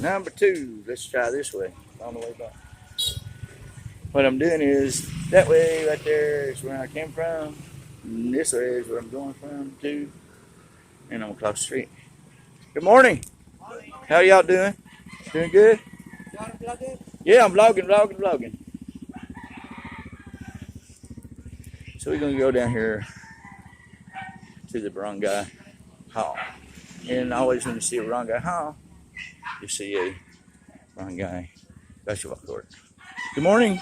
Number 2. Let's try this way. On the way back. What I'm doing is that way right there is where I came from. And this way is where I'm going from too. And I'm across the street. Good morning. How y'all doing? Doing good? Yeah, I'm vlogging. So we're gonna go down here to the Barangay Hall. And always when you see a Barangay Hall, you see a Barangay basketball court. Good morning.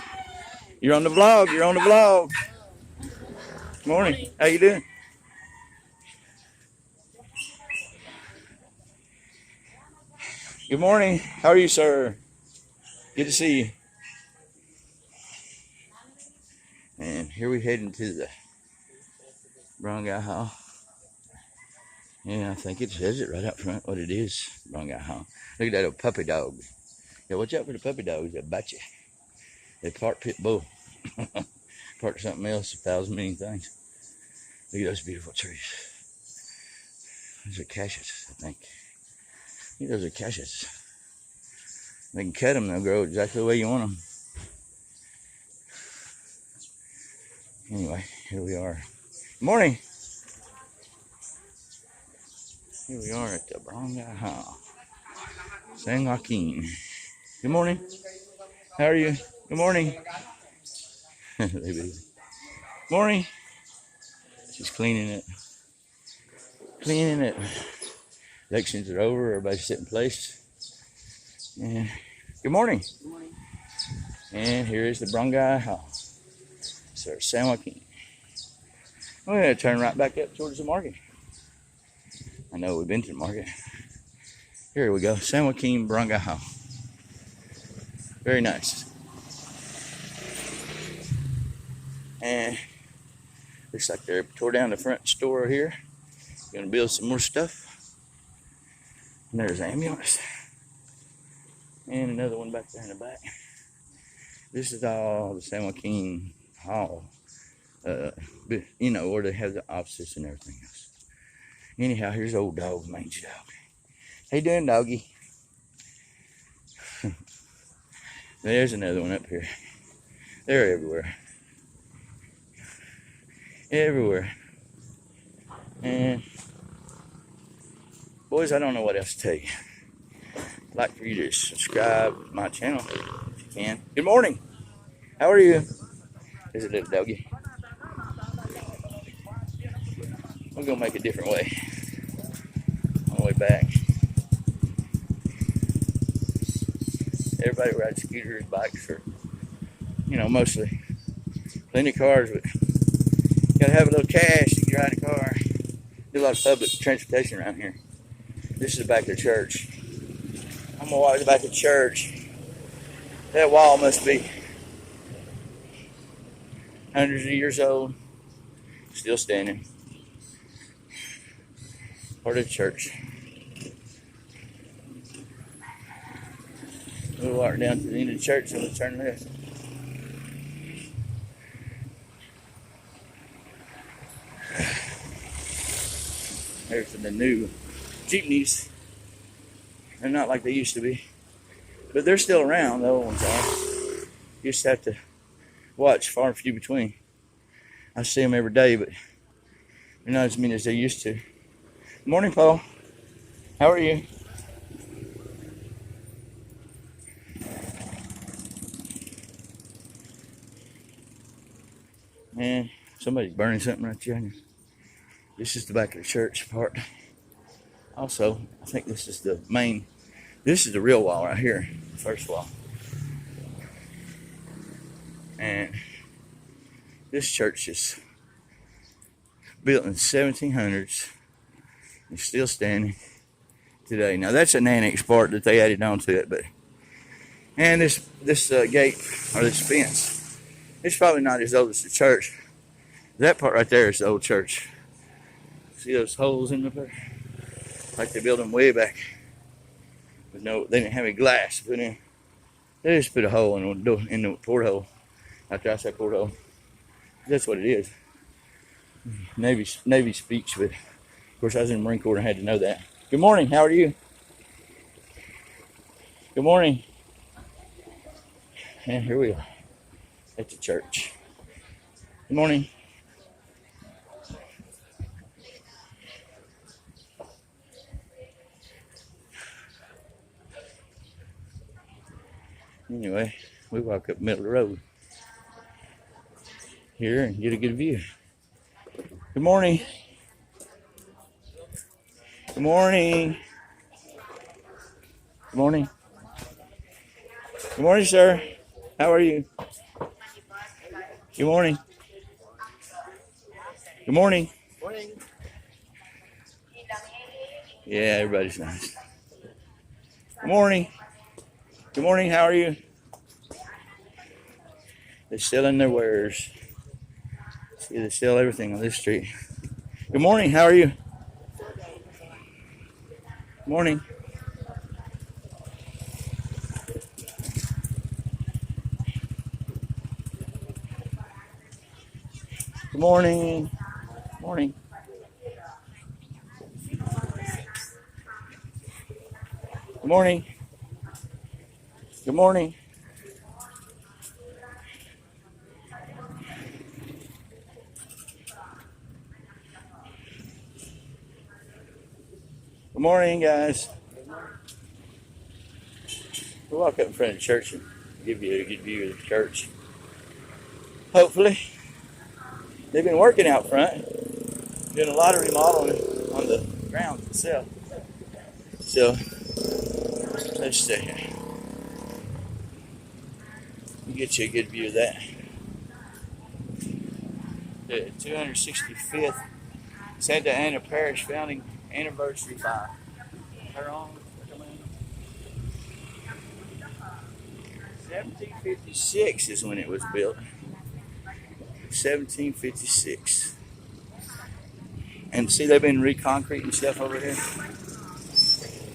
You're on the vlog. Good morning. How you doing? Good morning. How are you, sir? Good to see you. And here we heading to the Barangay Hall. Yeah, I think it says it right up front what it is, Barangay Hall. Look at that old puppy dog. Yeah, watch out for the puppy dogs. They'll bite you. They're part pit bull. Part something else, 1,000 million things. Look at those beautiful trees. Those are cashews, I think. I think those are cashews. They can cut them, they'll grow exactly the way you want them. Anyway, here we are. Good morning. Here we are at the Pampanga Hall, San Joaquin. Good morning. How are you? Good morning. Morning. She's cleaning it. Elections are over. Everybody's sitting in place. And good morning. Good morning. And here is the Barangay Hall. So San Joaquin. We're going to turn right back up towards the market. I know we've been to the market. Here we go. San Joaquin Barangay Hall. Very nice. And looks like they tore down the front store here. Gonna build some more stuff. And there's an ambulance. And another one back there in the back. This is all the San Joaquin Hall. You know, where they have the offices and everything else. Anyhow, here's old dog, mangy dog. How you doing, doggy? There's another one up here. They're everywhere. Everywhere. And boys, I don't know what else to tell you. I'd like for you to subscribe to my channel if you can. Good morning. How are you? There's a little doggy. We're gonna make a different way. On the way back. Everybody rides scooters, bikes, or, you know, mostly. Plenty of cars, but you gotta have a little cash to ride a car. Do a lot of public transportation around here. This is the back of the church. I'm gonna walk to the back of the church. That wall must be hundreds of years old. Still standing. Part of the church. We'll walk down to the end of the church and we'll turn left. There's the new jeepneys. They're not like they used to be. But they're still around, the old ones are. You just have to watch, far and few between. I see them every day, but they're not as many as they used to. Good morning, Paul. How are you? Man, somebody's burning something right here. This is the back of the church part. Also, I think this is the main, this is the real wall right here, the first wall. And this church is built in the 1700s. It's still standing today. Now that's an annex part that they added on to it, but and this gate or this fence, it's probably not as old as the church. That part right there is the old church. See those holes in the, like they built them way back. But no, they didn't have any glass put in. They just put a hole in the porthole. After I say porthole, that's what it is. Navy speaks, but of course I was in the Marine Corps and I had to know that. Good morning. How are you? Good morning. And here we are at the church. Good morning. Anyway, we walk up the middle of the road here and get a good view. Good morning. Good morning. Good morning. Good morning, sir. How are you? Good morning. Good morning. Morning. Yeah, everybody's nice. Good morning. Good morning. How are you? They're selling their wares. See, they sell everything on this street. Good morning. How are you? Good morning. Good morning. Morning. Good morning. Good morning. Good morning, guys. We'll walk up in front of the church and give you a good view of the church. Hopefully. They've been working out front, doing a lot of remodeling on the grounds itself. So, let's stay here. We'll get you a good view of that. The 265th Santa Ana Parish founding anniversary by her own. 1756 is when it was built. 1756. And see, they've been reconcreting stuff over here.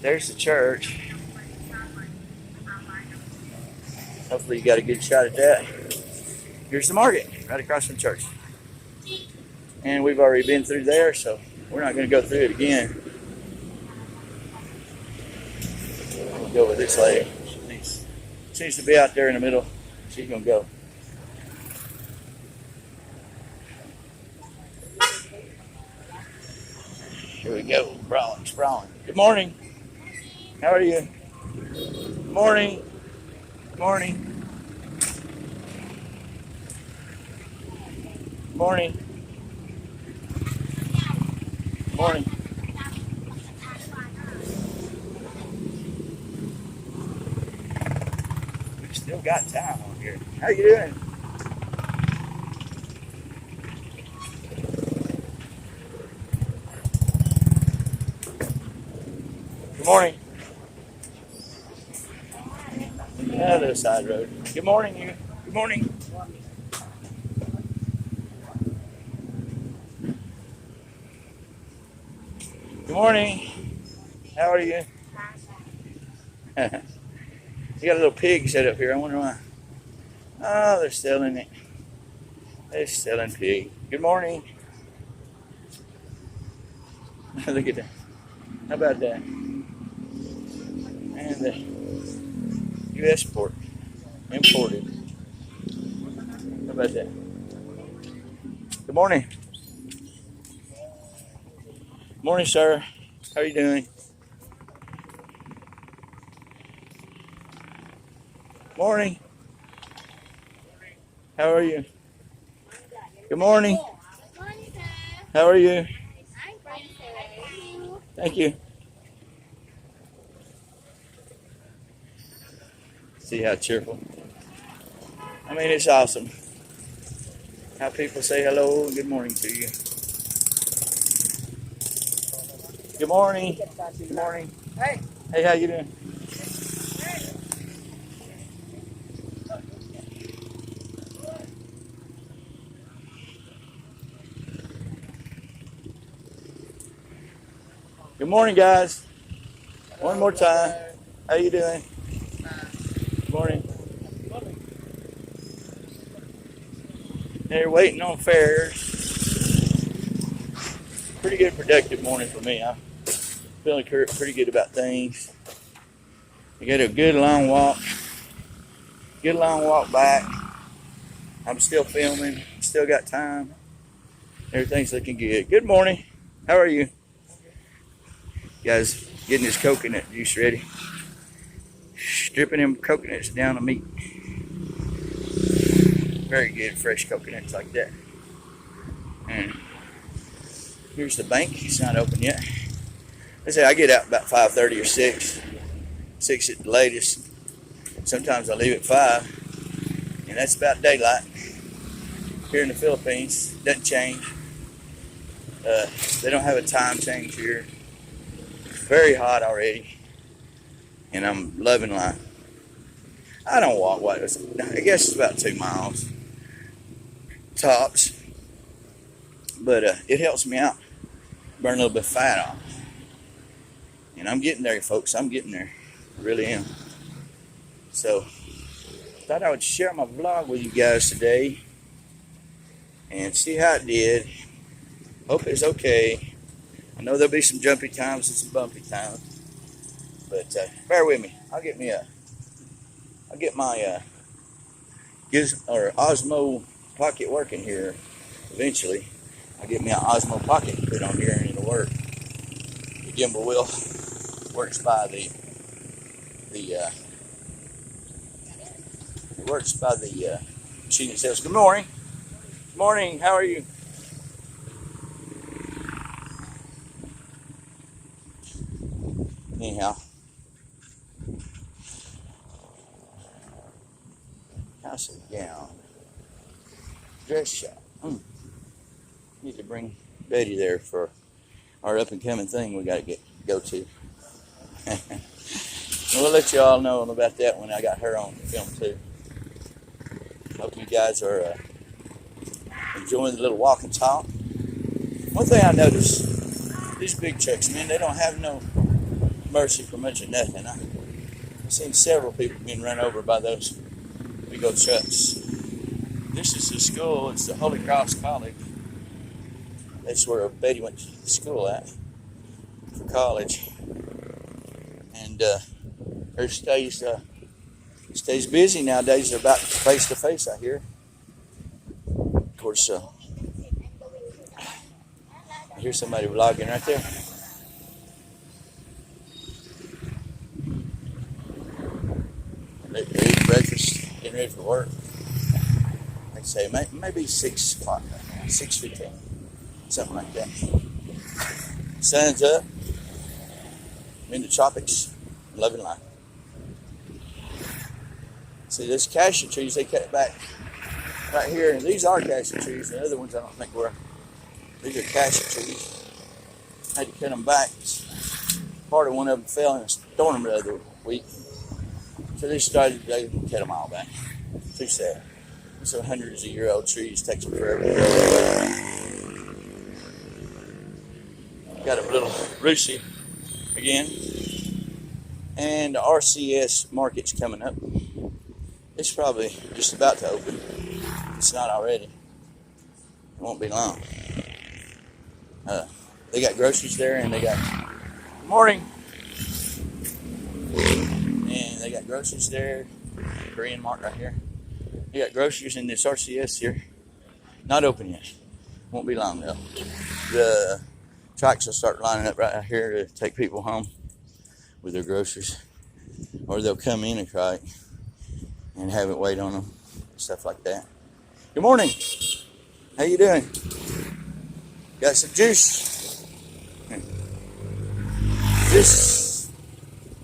There's the church. Hopefully you got a good shot at that. Here's the market, right across from the church. And we've already been through there, so we're not going to go through it again. We'll go with this lady. She seems to be out there in the middle. She's going to go. Here we go, sprawling. Good morning. How are you? Good morning. Good morning. Good morning. Good morning. We still got time on here. How you doing? Good morning. Other side road. Good morning, you. Good morning. Good morning. How are you? You got a little pig set up here. I wonder why. Oh, they're selling it. They're selling pig. Good morning. Look at that. How about that? And the U.S. pork. Imported. How about that? Good morning. Morning, sir. How are you doing? Morning. How are you? Good morning. How are you? Thank you. See how cheerful. I mean, it's awesome how people say hello and good morning to you. Good morning. Good morning. Hey. Hey, how you doing? Good morning, guys. One more time. How you doing? Good morning. They're waiting on fares. Pretty good, productive morning for me. I'm feeling pretty good about things. I got a good long walk. Good long walk back. I'm still filming. Still got time. Everything's looking good. Good morning. How are you? Guys, getting this coconut juice ready. Stripping them coconuts down to meat. Very good, fresh coconuts like that. And here's the bank. It's not open yet. I say I get out about 5:30 or 6. 6 at the latest. Sometimes I leave at 5. And that's about daylight. Here in the Philippines, doesn't change. They don't have a time change here. Very hot already. And I'm loving life. I don't walk what I guess it's about 2 miles tops, but it helps me out, burn a little bit of fat off, and I'm getting there, folks. I'm getting there, I really am. So thought I would share my vlog with you guys today and see how it did. Hope it's okay. I know there'll be some jumpy times and some bumpy times, but bear with me. I'll get my Osmo Pocket working here eventually. I'll get me an Osmo Pocket and put on here and it'll work. The gimbal will. Works by the machine itself. Good morning. Good morning. How are you? Anyhow. House of gown. Dress shop. Need to bring Betty there for our up and coming thing we got to go to. We'll let you all know about that when I got her on film too. Hope you guys are enjoying the little walk and talk. One thing I noticed, these big trucks, man, they don't have no mercy for much of nothing. I've seen several people being run over by those big old trucks. This is the school. It's the Holy Cross College. That's where Betty went to school at for college, and her stays busy nowadays. They're about face to face out here. Of course, I hear somebody vlogging right there. They're eating breakfast, getting ready for work. I'd say maybe 6 o'clock right now, 6:15, something like that. Sun's up. I'm in the tropics, loving life. See, those cashew trees, they cut back right here, and these are cashew trees. The other ones I don't think were. These are cashew trees. I had to cut them back. Part of one of them fell in a storm the other week. So they cut them all back. Too sad. So hundreds of year-old trees takes them forever to grow. Got a little Rusi again. And the RCS market's coming up. It's probably just about to open. It's not already. It won't be long. They got groceries there, and they got morning. And they got groceries there. Korean Mart right here. They got groceries in this RCS here. Not open yet. Won't be long though. The trucks will start lining up right out here to take people home with their groceries, or they'll come in and try it and have it wait on them, stuff like that. Good morning. How you doing? Got some juice?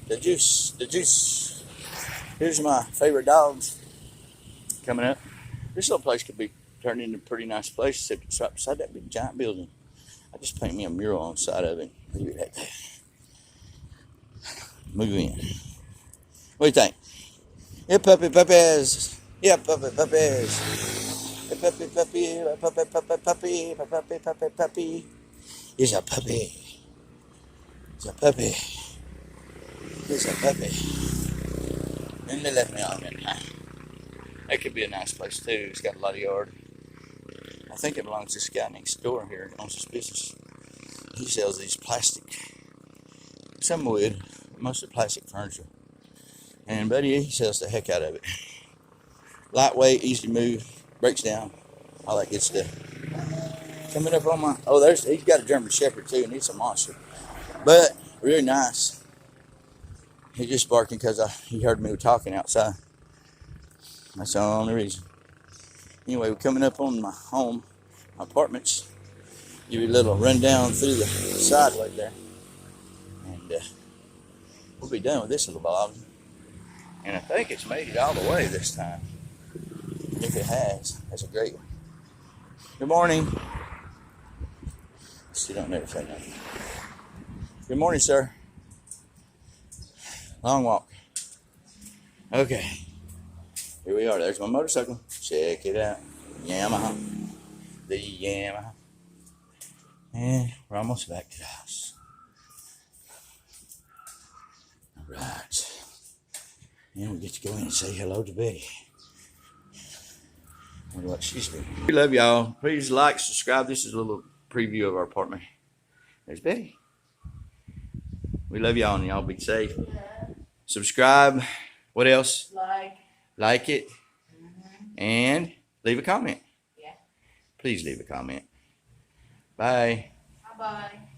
The juice. Here's my favorite dogs coming up. This little place could be turned into a pretty nice place, except it's right beside that big giant building. I just paint me a mural on the side of it. Leave it at that. Move in. What do you think? Yeah, puppies. Yeah, puppies. Hey, puppy. He's a puppy. He's a puppy. He's a puppy. And they left me on it. That could be a nice place too. It's got a lot of yard. I think it belongs to this guy next door here that owns this business. He sells these plastic, some wood, mostly plastic furniture. And Buddy, he sells the heck out of it. Lightweight, easy to move, breaks down, all that good stuff. Coming up on my, he's got a German Shepherd too, and he's a monster. But really nice. He's just barking because he heard me talking outside. That's the only reason. Anyway, we're coming up on my home, my apartments. Give you a little rundown through the sideway there. And we'll be done with this little vlog. And I think it's made it all the way this time. If it has, that's a great one. Good morning. She don't never say nothing. Good morning, sir. Long walk. Okay. Here we are. There's my motorcycle. Check it out. Yamaha. The Yamaha. And we're almost back to the house. All right. And we get to go in and say hello to Betty. I wonder what she's doing. We love y'all. Please like, subscribe. This is a little preview of our apartment. There's Betty. We love y'all, and y'all be safe. Subscribe. What else? Like it. And leave a comment. Yeah. Please leave a comment. Bye. Bye-bye.